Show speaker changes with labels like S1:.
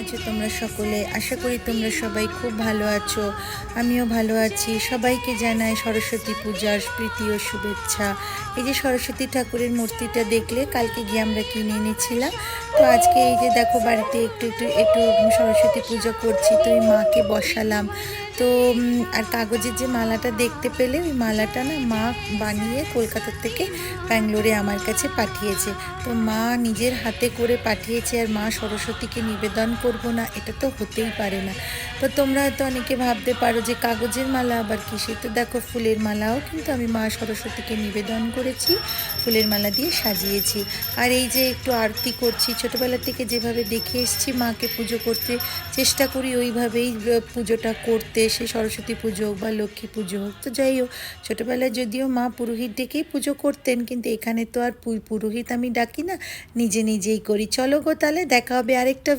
S1: আছো তোমরা সকলে? আশা করি তোমরা সবাই খুব ভালো আছো। আমিও ভালো আছি। সবাইকে জানাই সরস্বতী পূজার প্রীতি ও শুভেচ্ছা। এই যে সরস্বতী ঠাকুরের মূর্তিটা দেখলে, কালকে গিয়ে আমরা কিনে এনেছিলাম। তো আজকে এই যে দেখো বাড়িতে একটু একটু একটু সরস্বতী পুজো করছি, তো ওই মাকে বসালাম। তো আর কাগজের যে মালাটা দেখতে পেলে, ওই মালাটা না মা বানিয়ে কলকাতা থেকে ব্যাঙ্গালোরে আমার কাছে পাঠিয়েছে। তো মা নিজের হাতে করে পাঠিয়েছে, আর মা সরস্বতীকে নিবেদন করব না, এটা তো হতেই পারে না। তো তোমরা হয়তো অনেকে ভাবতে পারো যে কাগজের মালা আবার কিসে, তো দেখো ফুলের মালাও কিন্তু আমি মা সরস্বতীকে নিবেদন করেছি, ফুলের মালা দিয়ে সাজিয়েছি। আর এই যে একটু আরতি করছি, ছোটোবেলা থেকে যেভাবে দেখে এসেছি মাকে পুজো করতে, চেষ্টা করি ওইভাবেই পুজোটা করতে, সে সরস্বতী পুজো হোক বা লক্ষ্মী পুজো হোক। তো যাই হোক, ছোটোবেলায় যদিও মা পুরোহিত ডেকেই পুজো করতেন, কিন্তু এখানে তো আর পুরোহিত আমি ডাকি না, নিজে নিজেই করি। চলো গো, তাহলে দেখা হবে আরেকটা